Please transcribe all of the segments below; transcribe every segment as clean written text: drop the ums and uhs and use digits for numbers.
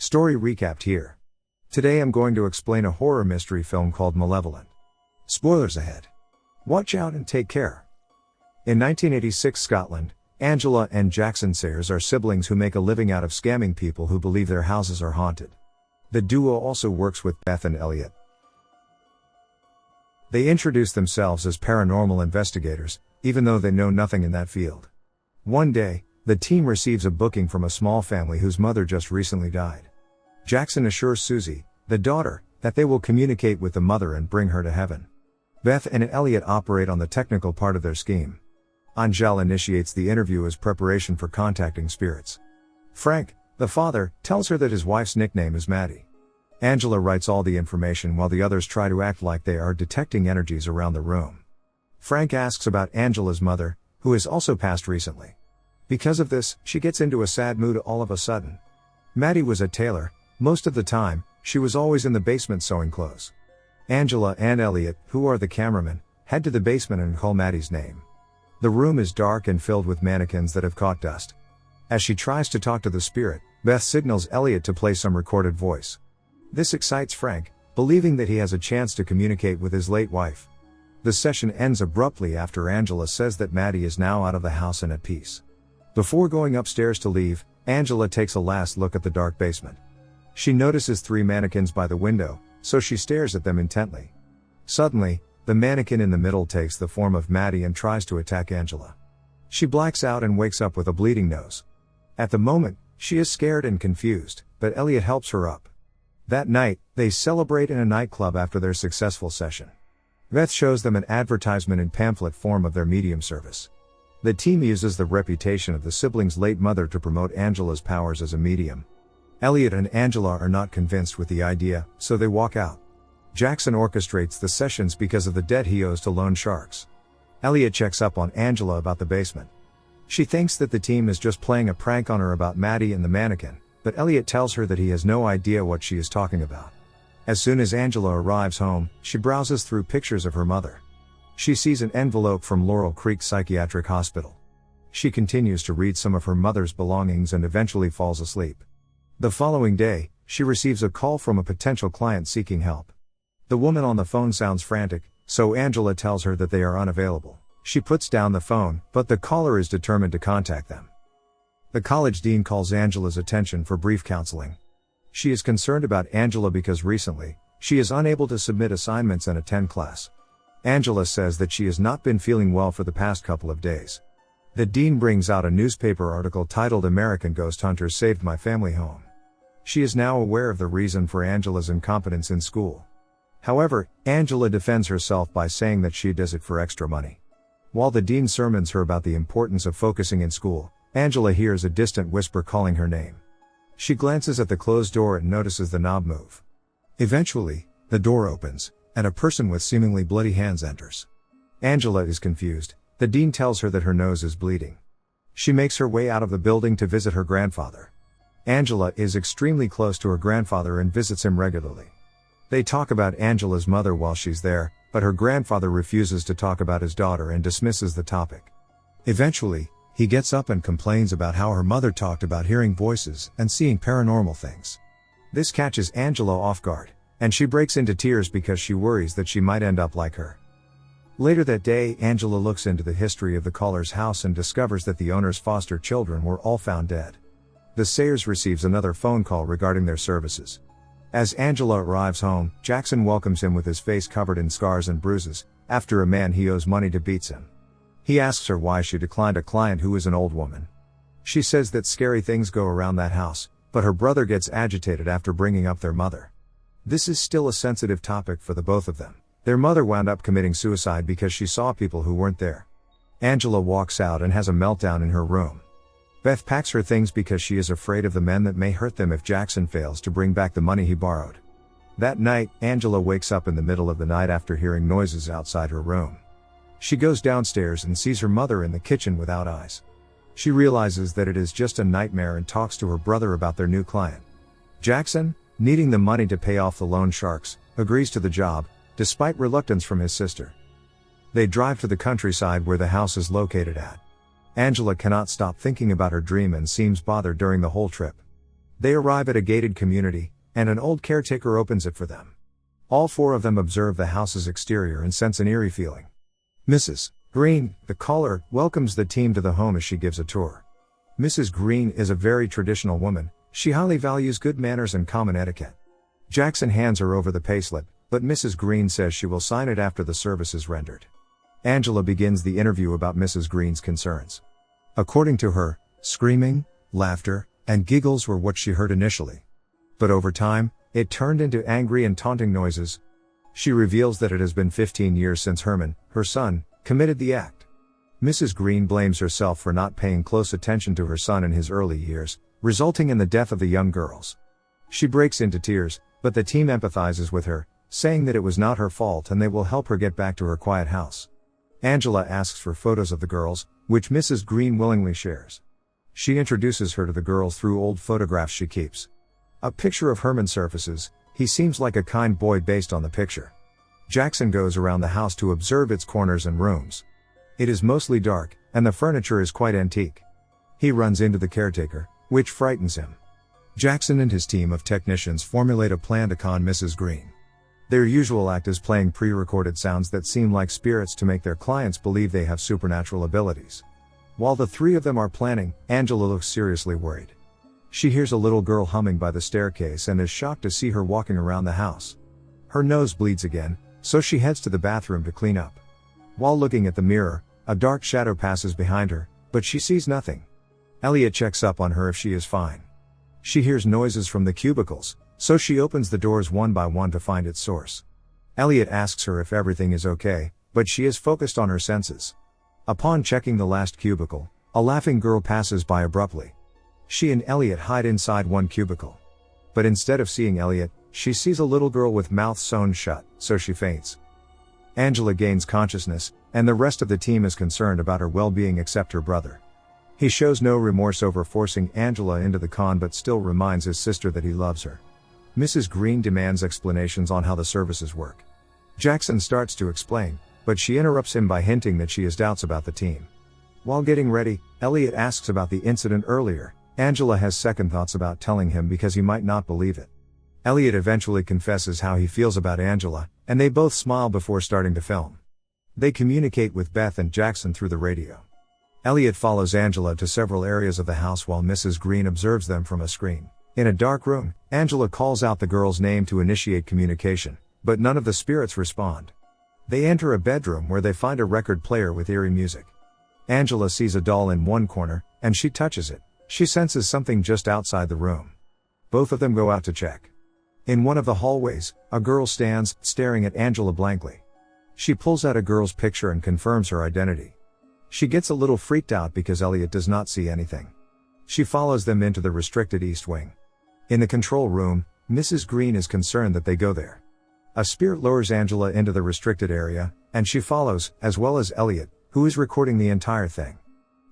Story recapped here. Today I'm going to explain a horror mystery film called Malevolent. Spoilers ahead. Watch out and take care. In 1986 Scotland, Angela and Jackson Sayers are siblings who make a living out of scamming people who believe their houses are haunted. The duo also works with Beth and Elliot. They introduce themselves as paranormal investigators, even though they know nothing in that field. One day, the team receives a booking from a small family whose mother just recently died. Jackson assures Susie, the daughter, that they will communicate with the mother and bring her to heaven. Beth and Elliot operate on the technical part of their scheme. Angela initiates the interview as preparation for contacting spirits. Frank, the father, tells her that his wife's nickname is Maddie. Angela writes all the information while the others try to act like they are detecting energies around the room. Frank asks about Angela's mother, who has also passed recently. Because of this, she gets into a sad mood all of a sudden. Maddie was a tailor. Most of the time, she was always in the basement sewing clothes. Angela and Elliot, who are the cameramen, head to the basement and call Maddie's name. The room is dark and filled with mannequins that have caught dust. As she tries to talk to the spirit, Beth signals Elliot to play some recorded voice. This excites Frank, believing that he has a chance to communicate with his late wife. The session ends abruptly after Angela says that Maddie is now out of the house and at peace. Before going upstairs to leave, Angela takes a last look at the dark basement. She notices 3 mannequins by the window, so she stares at them intently. Suddenly, the mannequin in the middle takes the form of Maddie and tries to attack Angela. She blacks out and wakes up with a bleeding nose. At the moment, she is scared and confused, but Elliot helps her up. That night, they celebrate in a nightclub after their successful session. Beth shows them an advertisement in pamphlet form of their medium service. The team uses the reputation of the siblings' late mother to promote Angela's powers as a medium. Elliot and Angela are not convinced with the idea, so they walk out. Jackson orchestrates the sessions because of the debt he owes to loan sharks. Elliot checks up on Angela about the basement. She thinks that the team is just playing a prank on her about Maddie and the mannequin, but Elliot tells her that he has no idea what she is talking about. As soon as Angela arrives home, she browses through pictures of her mother. She sees an envelope from Laurel Creek Psychiatric Hospital. She continues to read some of her mother's belongings and eventually falls asleep. The following day, she receives a call from a potential client seeking help. The woman on the phone sounds frantic, so Angela tells her that they are unavailable. She puts down the phone, but the caller is determined to contact them. The college dean calls Angela's attention for brief counseling. She is concerned about Angela because recently, she is unable to submit assignments and attend class. Angela says that she has not been feeling well for the past couple of days. The dean brings out a newspaper article titled "American Ghost Hunters Saved My Family Home." She is now aware of the reason for Angela's incompetence in school. However, Angela defends herself by saying that she does it for extra money. While the dean sermons her about the importance of focusing in school, Angela hears a distant whisper calling her name. She glances at the closed door and notices the knob move. Eventually, the door opens, and a person with seemingly bloody hands enters. Angela is confused. The dean tells her that her nose is bleeding. She makes her way out of the building to visit her grandfather. Angela is extremely close to her grandfather and visits him regularly. They talk about Angela's mother while she's there, but her grandfather refuses to talk about his daughter and dismisses the topic. Eventually, he gets up and complains about how her mother talked about hearing voices and seeing paranormal things. This catches Angela off guard, and she breaks into tears because she worries that she might end up like her. Later that day, Angela looks into the history of the caller's house and discovers that the owner's foster children were all found dead. The Sayers receives another phone call regarding their services. As Angela arrives home, Jackson welcomes him with his face covered in scars and bruises, after a man he owes money to beats him. He asks her why she declined a client who is an old woman. She says that scary things go around that house, but her brother gets agitated after bringing up their mother. This is still a sensitive topic for the both of them. Their mother wound up committing suicide because she saw people who weren't there. Angela walks out and has a meltdown in her room. Beth packs her things because she is afraid of the men that may hurt them if Jackson fails to bring back the money he borrowed. That night, Angela wakes up in the middle of the night after hearing noises outside her room. She goes downstairs and sees her mother in the kitchen without eyes. She realizes that it is just a nightmare and talks to her brother about their new client. Jackson, needing the money to pay off the loan sharks, agrees to the job, despite reluctance from his sister. They drive to the countryside where the house is located at. Angela cannot stop thinking about her dream and seems bothered during the whole trip. They arrive at a gated community, and an old caretaker opens it for them. All four of them observe the house's exterior and sense an eerie feeling. Mrs. Green, the caller, welcomes the team to the home as she gives a tour. Mrs. Green is a very traditional woman. She highly values good manners and common etiquette. Jackson hands her over the payslip, but Mrs. Green says she will sign it after the service is rendered. Angela begins the interview about Mrs. Green's concerns. According to her, screaming, laughter, and giggles were what she heard initially. But over time, it turned into angry and taunting noises. She reveals that it has been 15 years since Herman, her son, committed the act. Mrs. Green blames herself for not paying close attention to her son in his early years, resulting in the death of the young girls. She breaks into tears, but the team empathizes with her, saying that it was not her fault and they will help her get back to her quiet house. Angela asks for photos of the girls, which Mrs. Green willingly shares. She introduces her to the girls through old photographs she keeps. A picture of Herman surfaces. He seems like a kind boy based on the picture. Jackson goes around the house to observe its corners and rooms. It is mostly dark, and the furniture is quite antique. He runs into the caretaker, which frightens him. Jackson and his team of technicians formulate a plan to con Mrs. Green. Their usual act is playing pre-recorded sounds that seem like spirits to make their clients believe they have supernatural abilities. While the three of them are planning, Angela looks seriously worried. She hears a little girl humming by the staircase and is shocked to see her walking around the house. Her nose bleeds again, so she heads to the bathroom to clean up. While looking at the mirror, a dark shadow passes behind her, but she sees nothing. Elliot checks up on her if she is fine. She hears noises from the cubicles, so she opens the doors one by one to find its source. Elliot asks her if everything is okay, but she is focused on her senses. Upon checking the last cubicle, a laughing girl passes by abruptly. She and Elliot hide inside one cubicle. But instead of seeing Elliot, she sees a little girl with mouth sewn shut, so she faints. Angela gains consciousness, and the rest of the team is concerned about her well-being except her brother. He shows no remorse over forcing Angela into the con but still reminds his sister that he loves her. Mrs. Green demands explanations on how the services work. Jackson starts to explain, but she interrupts him by hinting that she has doubts about the team. While getting ready, Elliot asks about the incident earlier. Angela has second thoughts about telling him because he might not believe it. Elliot eventually confesses how he feels about Angela, and they both smile before starting to film. They communicate with Beth and Jackson through the radio. Elliot follows Angela to several areas of the house while Mrs. Green observes them from a screen. In a dark room, Angela calls out the girl's name to initiate communication, but none of the spirits respond. They enter a bedroom where they find a record player with eerie music. Angela sees a doll in one corner, and she touches it. She senses something just outside the room. Both of them go out to check. In one of the hallways, a girl stands, staring at Angela blankly. She pulls out a girl's picture and confirms her identity. She gets a little freaked out because Elliot does not see anything. She follows them into the restricted East Wing. In the control room, Mrs. Green is concerned that they go there. A spirit lowers Angela into the restricted area, and she follows, as well as Elliot, who is recording the entire thing.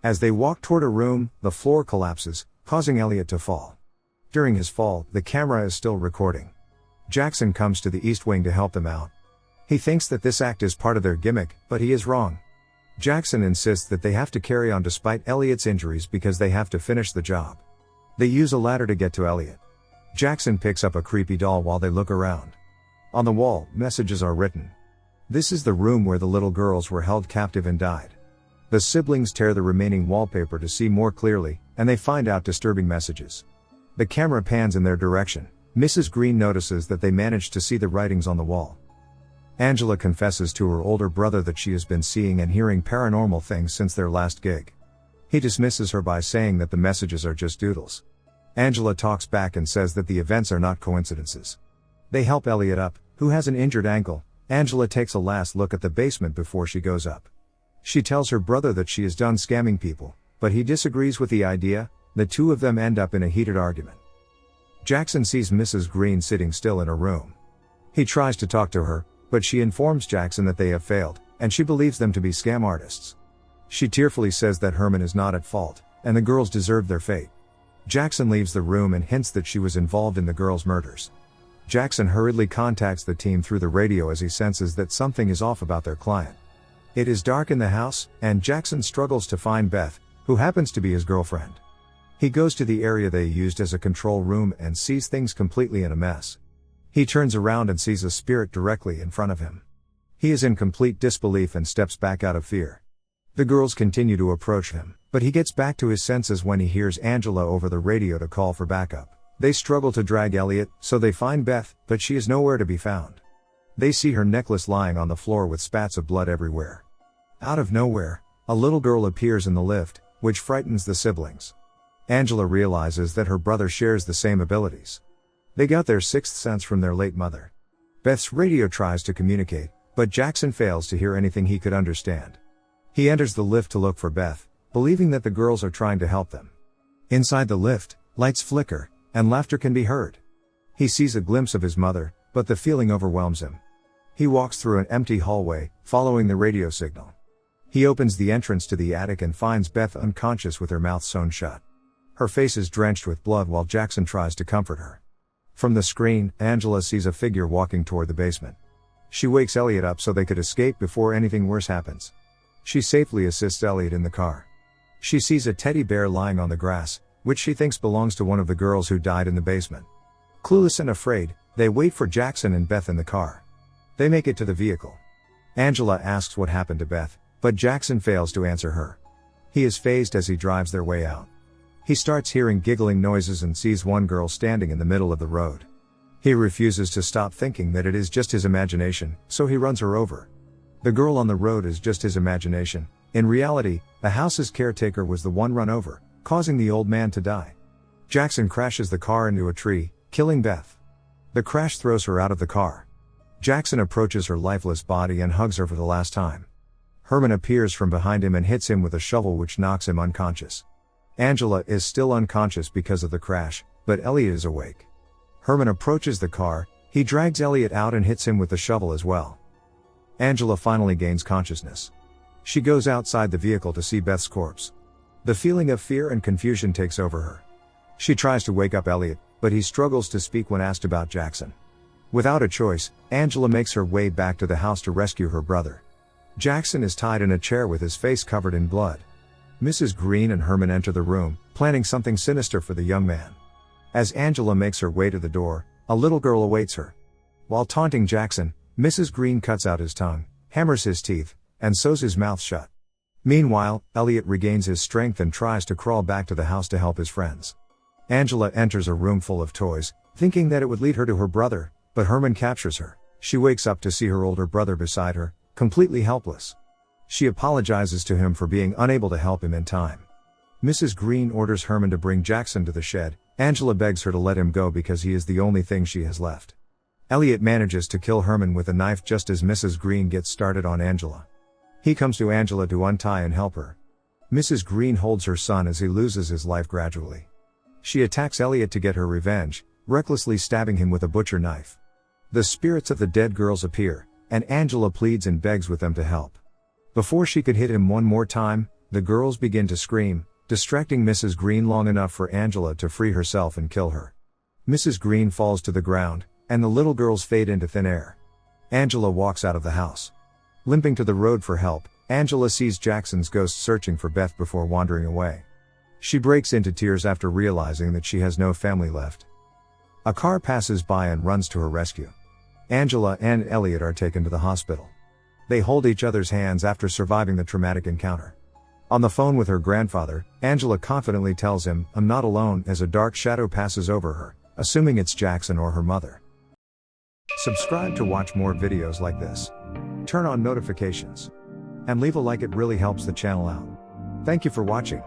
As they walk toward a room, the floor collapses, causing Elliot to fall. During his fall, the camera is still recording. Jackson comes to the East Wing to help them out. He thinks that this act is part of their gimmick, but he is wrong. Jackson insists that they have to carry on despite Elliot's injuries because they have to finish the job. They use a ladder to get to Elliot. Jackson picks up a creepy doll while they look around. On the wall, messages are written. This is the room where the little girls were held captive and died. The siblings tear the remaining wallpaper to see more clearly, and they find out disturbing messages. The camera pans in their direction. Mrs. Green notices that they managed to see the writings on the wall. Angela confesses to her older brother that she has been seeing and hearing paranormal things since their last gig. He dismisses her by saying that the messages are just doodles. Angela talks back and says that the events are not coincidences. They help Elliot up, who has an injured ankle. Angela takes a last look at the basement before she goes up. She tells her brother that she is done scamming people, but he disagrees with the idea. The two of them end up in a heated argument. Jackson sees Mrs. Green sitting still in her room. He tries to talk to her, but she informs Jackson that they have failed, and she believes them to be scam artists. She tearfully says that Herman is not at fault, and the girls deserve their fate. Jackson leaves the room and hints that she was involved in the girls' murders. Jackson hurriedly contacts the team through the radio as he senses that something is off about their client. It is dark in the house, and Jackson struggles to find Beth, who happens to be his girlfriend. He goes to the area they used as a control room and sees things completely in a mess. He turns around and sees a spirit directly in front of him. He is in complete disbelief and steps back out of fear. The girls continue to approach him, but he gets back to his senses when he hears Angela over the radio to call for backup. They struggle to drag Elliot, so they find Beth, but she is nowhere to be found. They see her necklace lying on the floor with spats of blood everywhere. Out of nowhere, a little girl appears in the lift, which frightens the siblings. Angela realizes that her brother shares the same abilities. They got their sixth sense from their late mother. Beth's radio tries to communicate, but Jackson fails to hear anything he could understand. He enters the lift to look for Beth, believing that the girls are trying to help them. Inside the lift, lights flicker, and laughter can be heard. He sees a glimpse of his mother, but the feeling overwhelms him. He walks through an empty hallway, following the radio signal. He opens the entrance to the attic and finds Beth unconscious with her mouth sewn shut. Her face is drenched with blood while Jackson tries to comfort her. From the screen, Angela sees a figure walking toward the basement. She wakes Elliot up so they could escape before anything worse happens. She safely assists Elliot in the car. She sees a teddy bear lying on the grass, which she thinks belongs to one of the girls who died in the basement. Clueless and afraid, they wait for Jackson and Beth in the car. They make it to the vehicle. Angela asks what happened to Beth, but Jackson fails to answer her. He is phased as he drives their way out. He starts hearing giggling noises and sees one girl standing in the middle of the road. He refuses to stop thinking that it is just his imagination, so he runs her over. The girl on the road is just his imagination. In reality, the house's caretaker was the one run over, causing the old man to die. Jackson crashes the car into a tree, killing Beth. The crash throws her out of the car. Jackson approaches her lifeless body and hugs her for the last time. Herman appears from behind him and hits him with a shovel, which knocks him unconscious. Angela is still unconscious because of the crash, but Elliot is awake. Herman approaches the car, he drags Elliot out and hits him with the shovel as well. Angela finally gains consciousness. She goes outside the vehicle to see Beth's corpse. The feeling of fear and confusion takes over her. She tries to wake up Elliot, but he struggles to speak when asked about Jackson. Without a choice, Angela makes her way back to the house to rescue her brother. Jackson is tied in a chair with his face covered in blood. Mrs. Green and Herman enter the room, planning something sinister for the young man. As Angela makes her way to the door, a little girl awaits her. While taunting Jackson, Mrs. Green cuts out his tongue, hammers his teeth, and sews his mouth shut. Meanwhile, Elliot regains his strength and tries to crawl back to the house to help his friends. Angela enters a room full of toys, thinking that it would lead her to her brother, but Herman captures her. She wakes up to see her older brother beside her, completely helpless. She apologizes to him for being unable to help him in time. Mrs. Green orders Herman to bring Jackson to the shed. Angela begs her to let him go because he is the only thing she has left. Elliot manages to kill Herman with a knife just as Mrs. Green gets started on Angela. He comes to Angela to untie and help her. Mrs. Green holds her son as he loses his life gradually. She attacks Elliot to get her revenge, recklessly stabbing him with a butcher knife. The spirits of the dead girls appear, and Angela pleads and begs with them to help. Before she could hit him one more time, the girls begin to scream, distracting Mrs. Green long enough for Angela to free herself and kill her. Mrs. Green falls to the ground, and the little girls fade into thin air. Angela walks out of the house. Limping to the road for help, Angela sees Jackson's ghost searching for Beth before wandering away. She breaks into tears after realizing that she has no family left. A car passes by and runs to her rescue. Angela and Elliot are taken to the hospital. They hold each other's hands after surviving the traumatic encounter. On the phone with her grandfather, Angela confidently tells him, "I'm not alone," as a dark shadow passes over her, assuming it's Jackson or her mother. Subscribe to watch more videos like this. Turn on notifications. And leave a like, it really helps the channel out. Thank you for watching.